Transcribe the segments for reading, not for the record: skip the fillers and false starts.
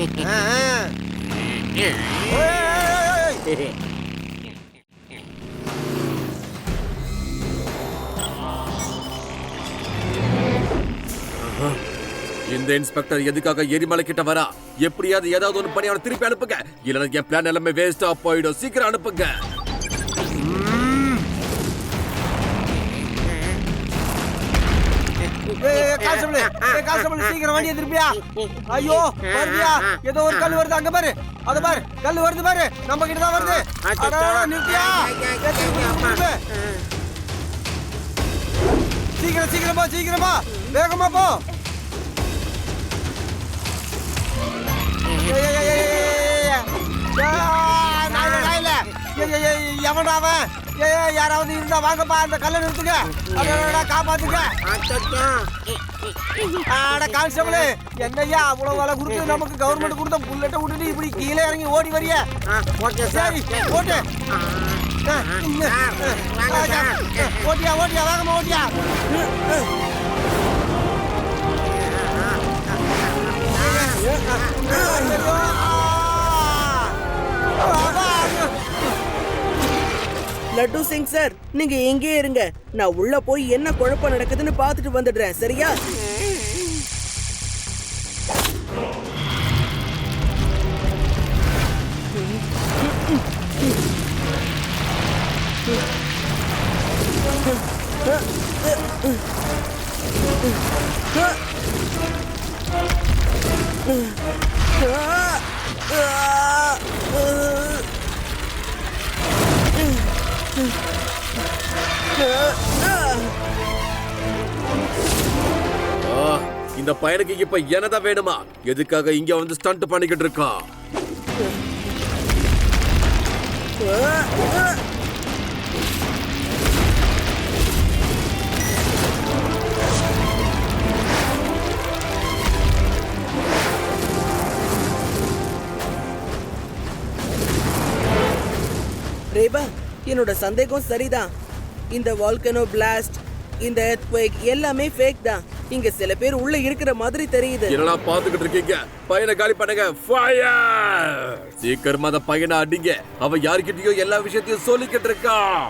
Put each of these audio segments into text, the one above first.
இந்த இன்ஸ்பெக்டர் எதுக்காக எரிமலை கிட்ட வரா? எப்படியாவது ஏதாவது ஒன்று பண்ணி அவனை திருப்பி அனுப்புங்க, இல்லைன்னா என் பிளான் எல்லாமே வேஸ்டா போயிடும். சீக்கிரம் அனுப்புங்க. சீக்கிரம் வண்டியை திருப்பியா. ஐயோ வருதியா, ஏதோ ஒரு கல் வருது, அங்க பாரு, அத பாரு, கல் வருது பாரு, நம்ம கிட்ட தான் வருது. நிறுத்தியா, சீக்கிரம் சீக்கிரமா சீக்கிரமா வேகமா போ. எவனாவன்? யாராவது இருந்தா வாங்கப்பா, அந்த கல்லை நிறுத்துங்க, காப்பாத்துங்க. கான்ஸ்டபிள், என்னையா அவ்வளவு வேலை கொடுத்து நமக்கு கவர்மெண்ட் கொடுத்த புல்லட்டை விட்டுட்டு இப்படி கீழே இறங்கி ஓடி வரிய? சரி ஓட்டு, ஓட்டியா ஓட்டியா, வேகமா ஓட்டியா. லட்டு சிங் சார், நீங்க எங்கே இருங்க, நான் உள்ள போய் என்ன குழப்பம் நடக்குதுன்னு பாத்துட்டு வந்துடுறேன், சரியா? இந்த பையனுக்கு இப்ப என்னதான் வேணுமா? எதுக்காக இங்க வந்து ஸ்டண்ட் பண்ணிக்கிட்டு இருக்கான்? ரேபா, என்னோட சந்தேகம் சரிதான். இந்த வால்கனோ பிளாஸ்ட், இந்த எர்த்குவேக் எல்லாமே ஃபேக் தான். இங்க சில பேர் உள்ள இருக்கிற மாதிரி தெரியுது. என்னடா பாத்துக்கிட்டு இருக்கீங்க? பையனை காலி பண்ணுங்க. ஃபயர்! சீக்கிரமா அந்த பையனை அடிங்க. அவன் யார்கிட்டயோ எல்லா விஷயத்தையும் சொல்லிக்கிட்டு இருக்கான்.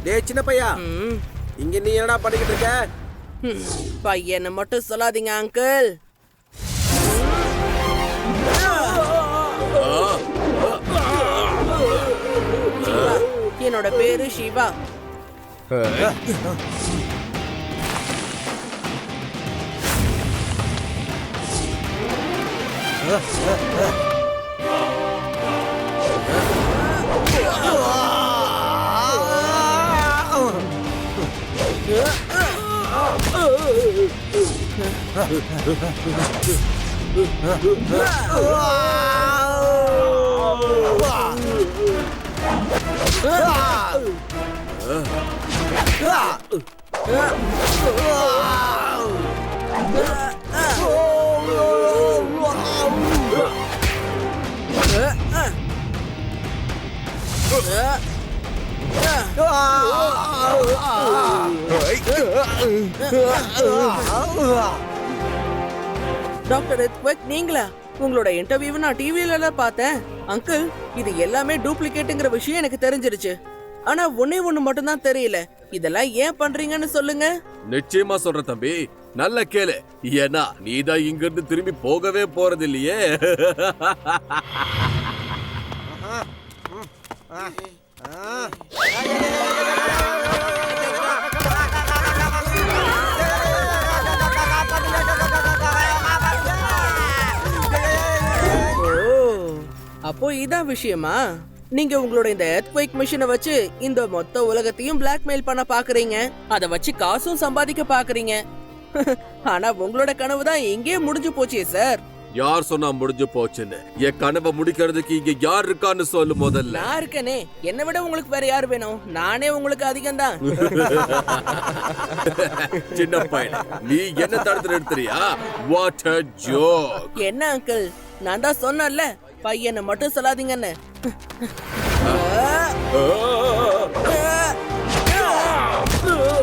டேய் சின்ன பையா, இங்க நீ என்னடா பண்ணிக்கிட்டு இருக்க? பையனை மட்டும் சொல்லாதீங்க அங்கிள். என்னோட பேரு சிவா. டாக்டர் எர்த்குவேக், நீங்களா? உங்களோட இன்டர்வியூவை நான் டிவில பார்த்தேன். அங்கிள், இது எல்லாமே டூப்ளிகேட்ங்கிற விஷயம் எனக்கு தெரிஞ்சிருச்சு. ஆனா ஒண்ணே ஒண்ணு மட்டும் தான் தெரியல. இதெல்லாம் ஏன் பண்றீங்கன்னு சொல்லுங்க. நிச்சயமா சொல்ற தம்பி, நல்ல கேளு. ஏன்னா நீதான் இங்க இருந்து திரும்பி போகவே போறது இல்லையே. அப்போ இதான் விஷயமா? நீங்க உங்களோட இந்த எர்த்குவேக் மிஷினை வச்சு இந்த மொத்த உலகத்தையும் பிளாக்மெயில் பண்ண பாக்குறீங்க. அத வச்சு காசும் சம்பாதிக்க பாக்குறீங்க. ஆனா உங்களோட கனவு தான் எங்கேயே முடிஞ்சு போச்சே சார். யார் சொன்னா முடிஞ்சு போச்சுன்னு? என் கனவை முடிக்கிறதுக்கு இங்க யார் இருக்கான்னு சொல்லு முதல்ல. நான் இருக்கனே, என்னை விட உங்களுக்கு வேற யார் வேணும்? நானே உங்களுக்கு அதிகம் தான். சின்ன பையன், நீ என்ன தடுத்து நிறுத்துறியா? What a joke. என்ன அங்கிள், நான் தான் சொன்னேன்ல பையனை மட்டும் சொல்லாதீங்கன்னு.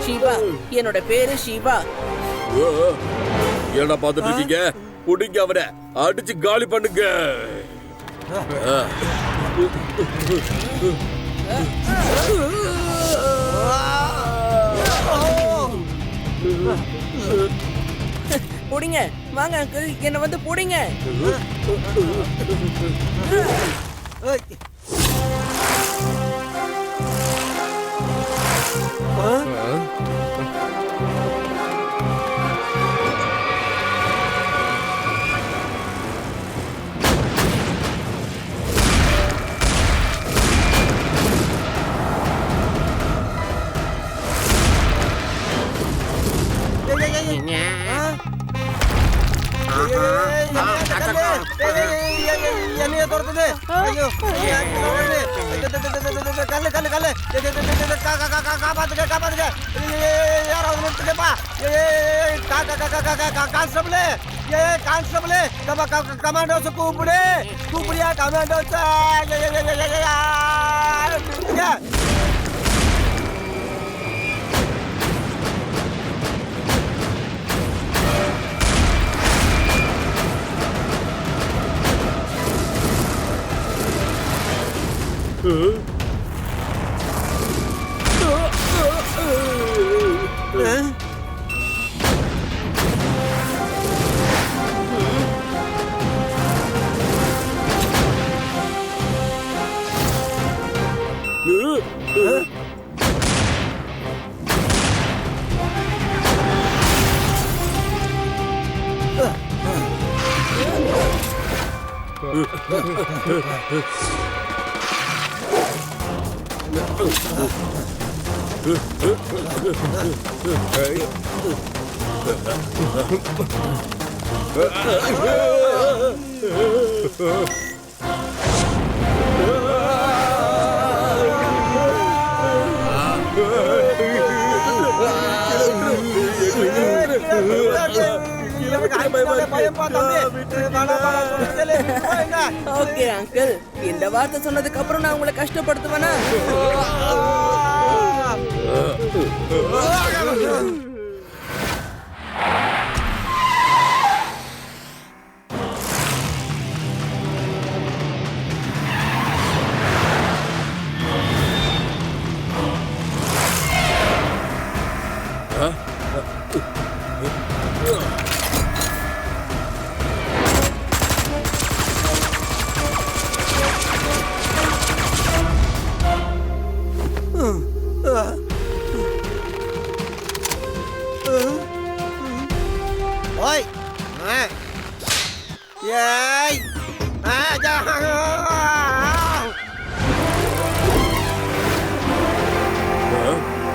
சிவா, என்னோட பேரு சிவா. என்ன பாத்துட்டு இருக்கீங்க? புடிங்க அவனை, அடிச்சு காலி பண்ணுங்க. புடிங்க, வாங்க அங்கிள், என்ன வந்து புடிங்க. என்னைய துரத்துது. ஐயோ, கல்லு கல்லு கல்லு, காப்பாத்துக்க காப்பாத்துக்க, யாராவது நிறுத்துக்கப்பா. கான்ஸ்டபிள், கான்ஸ்டபிள், கமாண்டோஸ் கூப்பிடு, கூப்பிடியா கமாண்டோஸ். ஓகே அங்கிள், இந்த வார்த்தை சொன்னதுக்கு அப்புறம் நான் உங்களை கஷ்டப்படுத்துவேனா? Ôi, Yay!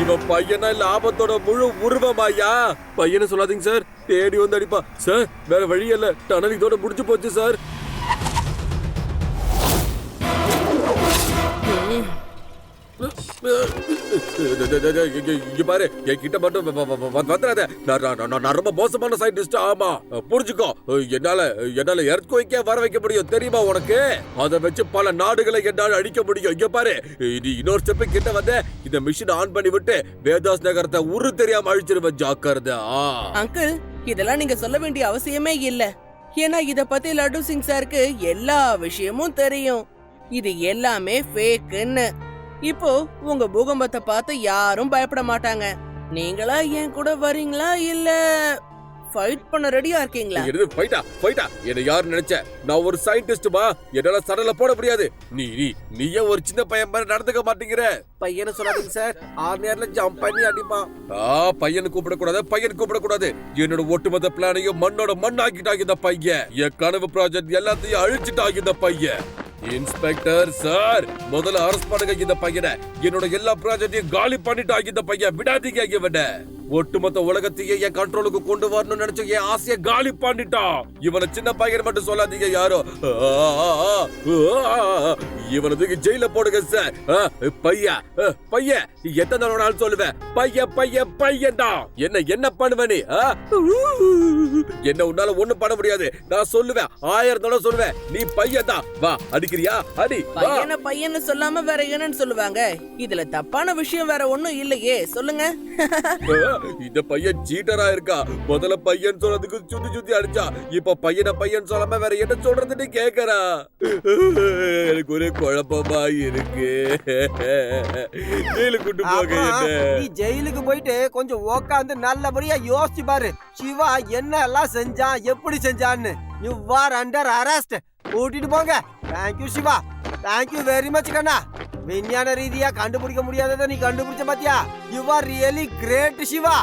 இவன் பையனா இல்ல ஆபத்தோட முழு உருவமாயா? பையனை சொல்லாதீங்க சார், தேடி வந்து அடிப்பா சார். வேற வழி இல்ல, டனல் இதோட முடிஞ்சு போச்சு சார். இங்க பாரு, என்கிட்ட மட்டும் வந்துடாத. நான் ரொம்ப மோசமான சயின்டிஸ்ட். ஆமா, புரிஞ்சுக்கோ. என்னால எர்த்குவைக்கே வர வைக்க முடியும், தெரியுமா உனக்கு? அதை வச்சு பல நாடுகளை என்னால அழிக்க முடியும். இங்க பாரு, நீ இன்னொரு ஸ்டெப் கிட்ட வந்த, இந்த மிஷின் ஆன் பண்ணி விட்டு வேதாஸ் நகரத்தை உரு தெரியாம அழிச்சிருவேன். ஜாக்கிரதை. அங்கிள், இதெல்லாம் நீங்க சொல்ல வேண்டிய அவசியமே இல்ல. ஏன்னா இத பத்தி லட்டு சிங் சாருக்கு எல்லா விஷயமும் தெரியும். இது எல்லாமே ஃபேக்குன்னு. இப்போ உங்க பூகம்பத்தை பார்த்து யாரும் பயப்பட மாட்டாங்க. நீங்களா என் கூட வரீங்களா இல்ல ஃபைட் பண்ண ரெடியா இருக்கீங்களா? ஃபைட்டா? என்ன யாரு நினைச்ச? நான் ஒரு சயின்டிஸ்டுமா, என்னால சடல போட முடியாது. நீயே ஒரு சின்ன பையன் மாதிரி நடந்துக்க மாட்டேங்கிற. பையனை சொல்லாதீங்க சார், 6 நேரத்துல ஜம்ப் பண்ணி அடிப்பான். பையனை கூப்பிடக்கூடாது. என்னோட ஒட்டுமொத்த பிளானையும் மண்ணோட மண்ணாக்கிட்டாங்க இந்த பையன். என் கனவு ப்ராஜெக்ட் எல்லாத்தையும் அழிச்சிட்டாங்க இந்த பையன். இன்ஸ்பெக்டர் சார், முதல்ல அரெஸ்ட் பண்ணுங்க இந்த பையனை. என்னோட எல்லா ப்ராஜெக்டையும் காலி பண்ணிட்டாங்க இந்த பையன். விடாதீங்க இவனை. ஒட்டுமொத்த உலகத்தையே என் கண்ட்ரோலுக்கு கொண்டு வரணும்னு நினைச்ச என் ஆசையை காலி பண்ணிட்டான். இவனை சின்ன பையன் மட்டும் சொல்லாதீங்க யாரோ. இவனை தூக்கி ஜெயில போடுங்க சார். பையன் பையன் எத்தனை நாள் சொல்லுவேன், பையன் பையன் பையன்டா. என்ன பண்ணுவ நீ? என்ன உன்னால ஒண்ணும் பண்ண முடியாது. நான் சொல்லுவேன், 1000 தடவை சொல்லுவேன், நீ பையன் தான். வா, அடிக்கிறியா? அடி. பையன்னு சொல்லாம வேற என்னன்னு சொல்லுவாங்க? இதுல தப்பான விஷயம் வேற ஒண்ணும் இல்லையே, சொல்லுங்க. இந்த பையன் சீட்டரா இருக்கா. முதல்ல பையன் சொல்றதுக்கு சுத்தி சுத்தி அடிச்சா, இப்ப பையன் சொல்லாம வேற என்ன சொல்றதுன்னு கேக்குறா. எனக்கு ஒரே குழப்பமா இருக்கு. ஜெயிலுக்கு கூட்டு போக. நீ ஜெயிலுக்கு போயிட்டு கொஞ்சம் உட்காந்து நல்லபடியா யோசிச்சு பாரு. சிவா என்ன எல்லாம் செஞ்சான், எப்படி செஞ்சான்னு. You are under arrest. கூட்டிட்டு போங்க. Thank you Shiva, thank you very much கண்ணா. விஞ்ஞான ரீதியா கண்டுபிடிக்க முடியாததை நீ கண்டுபிடிச்ச பாத்தியா? You are really great Siva.